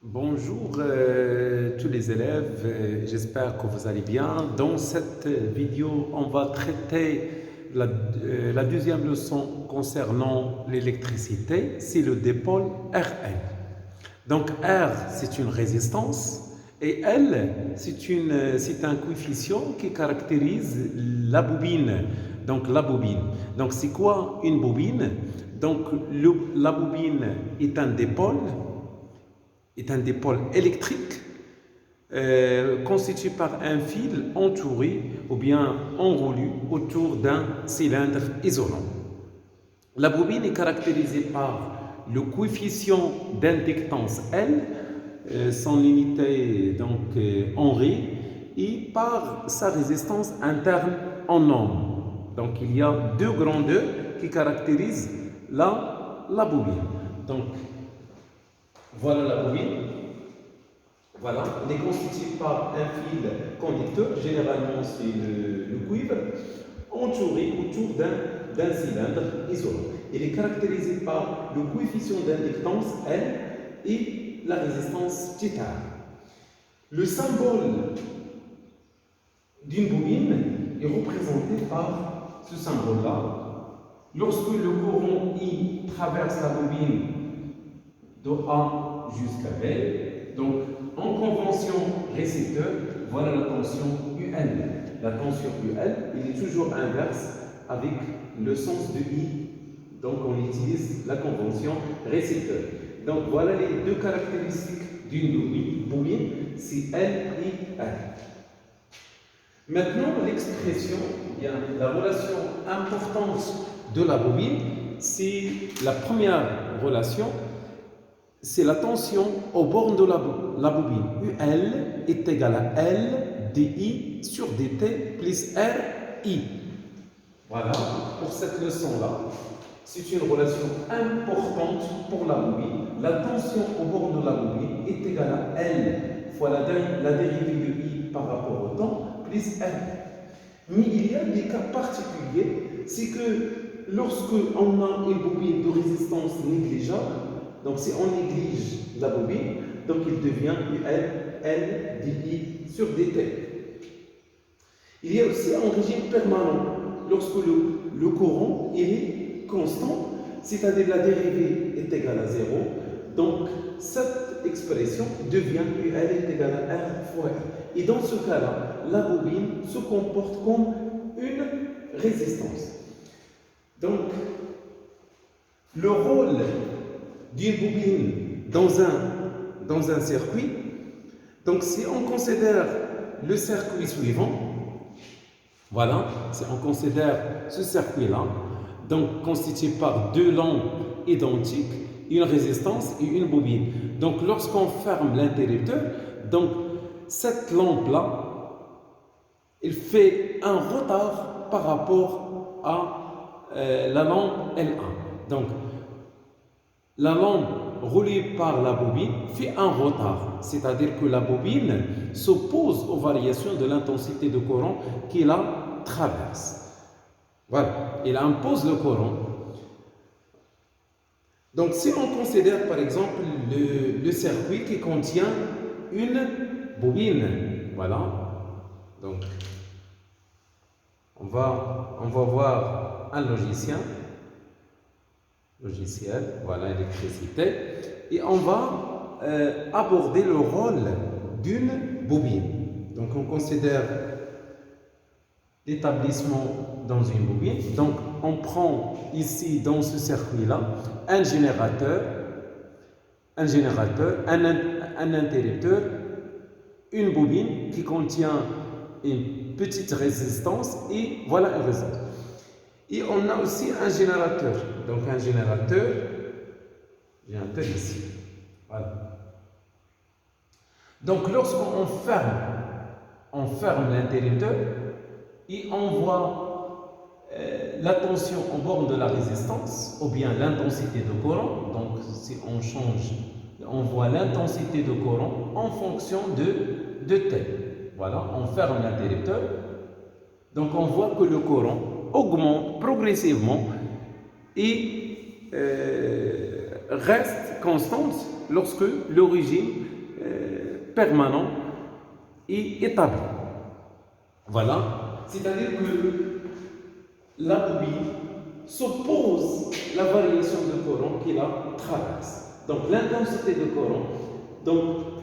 Bonjour tous les élèves, j'espère que vous allez bien. Dans cette vidéo, on va traiter la deuxième leçon concernant l'électricité, c'est le dipôle Rn. Donc R, c'est une résistance et L, c'est un coefficient qui caractérise la bobine. Donc la bobine. Donc c'est quoi une bobine? Donc la bobine est un dipôle électrique constitué par un fil entouré ou bien enroulé autour d'un cylindre isolant. La bobine est caractérisée par le coefficient d'inductance L, son unité donc en Ré, et par sa résistance interne en ohm. Donc il y a deux grandeurs qui caractérisent la bobine. Donc voilà la bobine. Voilà, elle est constituée par un fil conducteur, généralement c'est le cuivre, entouré autour d'un cylindre isolant. Elle est caractérisée par le coefficient d'inductance L et la résistance θ. Le symbole d'une bobine est représenté par ce symbole-là. Lorsque le courant I traverse la bobine de A jusqu'à B, donc en convention récepteur, voilà la tension UL. La tension UL, il est toujours inverse avec le sens de I. Donc on utilise la convention récepteur. Donc voilà les deux caractéristiques d'une bobine, c'est L et R. Maintenant, l'expression, bien la relation importante de la bobine, c'est la première relation, c'est la tension au bord de la bobine. UL est égal à L dI sur dt plus RI. Voilà, pour cette leçon-là, c'est une relation importante pour la bobine. La tension au bord de la bobine est égale à L fois la dérivée de I par rapport au temps plus R. Mais il y a des cas particuliers, c'est que lorsque on a une bobine de résistance négligeable, donc si on néglige la bobine, donc il devient L dI sur dt. Il y a aussi un régime permanent, lorsque le courant est constant, c'est-à-dire la dérivée est égale à 0, donc cette expression devient UL est égal à R fois R. Et dans ce cas-là, la bobine se comporte comme une résistance. Donc, le rôle d'une bobine dans un circuit, donc si on considère le circuit suivant, voilà, si on considère ce circuit-là, donc constitué par deux lampes identiques, une résistance et une bobine. Donc lorsqu'on ferme l'interrupteur, donc cette lampe-là, elle fait un retard par rapport à la lampe L1. Donc la lampe reliée par la bobine fait un retard, c'est-à-dire que la bobine s'oppose aux variations de l'intensité de courant qui la traverse. Voilà, elle impose le courant. Donc si on considère par exemple le circuit qui contient une bobine, voilà, donc on va voir un logiciel, voilà, électricité, et on va aborder le rôle d'une bobine. Donc on considère l'établissement dans une bobine. Donc on prend ici dans ce circuit-là un générateur, un interrupteur, une bobine qui contient une petite résistance et voilà une résistance. Et on a aussi un générateur. Donc un générateur ici. Voilà. Donc lorsqu'on ferme l'interrupteur et on voit la tension au bord de la résistance ou bien l'intensité de courant. Donc si on change, on voit l'intensité de courant en fonction de T. Voilà, on ferme l'interrupteur. Donc on voit que le courant augmente progressivement et reste constante lorsque le régime permanent et établi. Voilà, c'est-à-dire que la bobine s'oppose à la variation de courant qui la traverse. Donc l'intensité de courant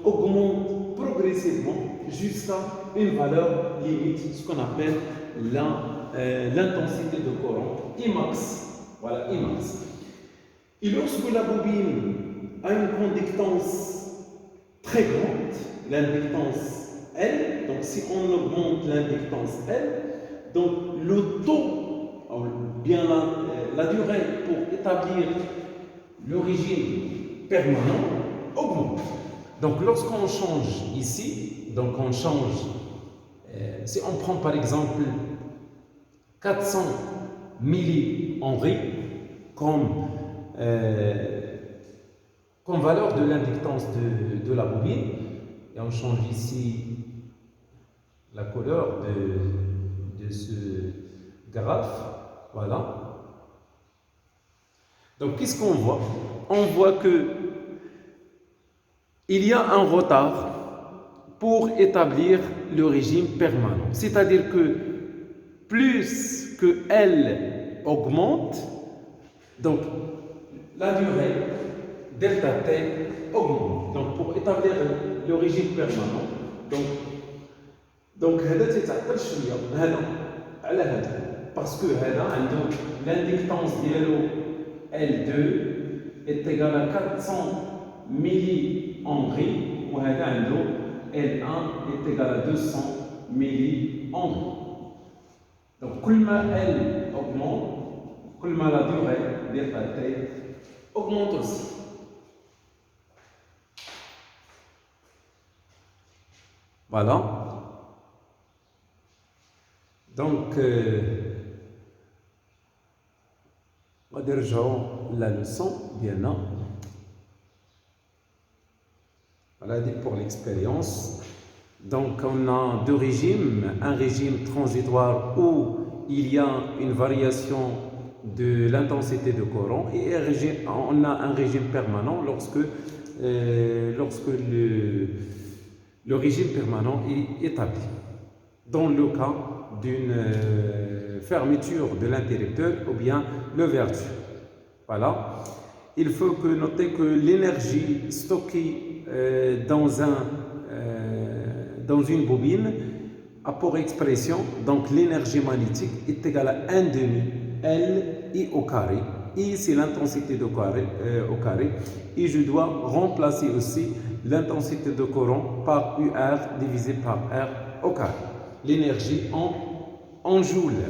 augmente progressivement jusqu'à une valeur limite, ce qu'on appelle l'intensité de courant Imax. Voilà, Imax. Et lorsque la bobine a une conductance très grande, l'inductance L, donc si on augmente l'inductance L, donc le taux, bien la durée pour établir le régime permanent augmente. Donc lorsqu'on change ici, donc on change, si on prend par exemple 400 millihenry comme valeur de l'inductance de la bobine, et on change ici la couleur de ce graphe, voilà. Donc qu'est-ce qu'on voit? On voit que il y a un retard pour établir le régime permanent. C'est-à-dire que plus que L augmente, donc la durée delta T augmente. Donc pour établir le régime permanent, donc هذا تيتعطل شويه هذا على هذا باسكو هذا عنده l'inductance ديالو L2 est égal à 400 millihenry وهذا عنده L1 est égal à 200 millihenry. Donc كل ما L augmente, كل ما la durée delta T augmente aussi. Voilà. Donc, on va نرجعوا la leçon ديالنا. Voilà, pour l'expérience. Donc, on a deux régimes. Un régime transitoire où il y a une variation de l'intensité de courant et on a un régime permanent lorsque le régime permanent est établi. Dans le cas d'une fermeture de l'interrupteur ou bien l'ouverture. Voilà. Il faut noter que l'énergie stockée dans une bobine a pour expression, donc l'énergie magnétique est égale à 1 demi L I au carré. I c'est l'intensité de au carré. Et je dois remplacer aussi l'intensité de courant par UR divisé par R au carré. L'énergie en joules.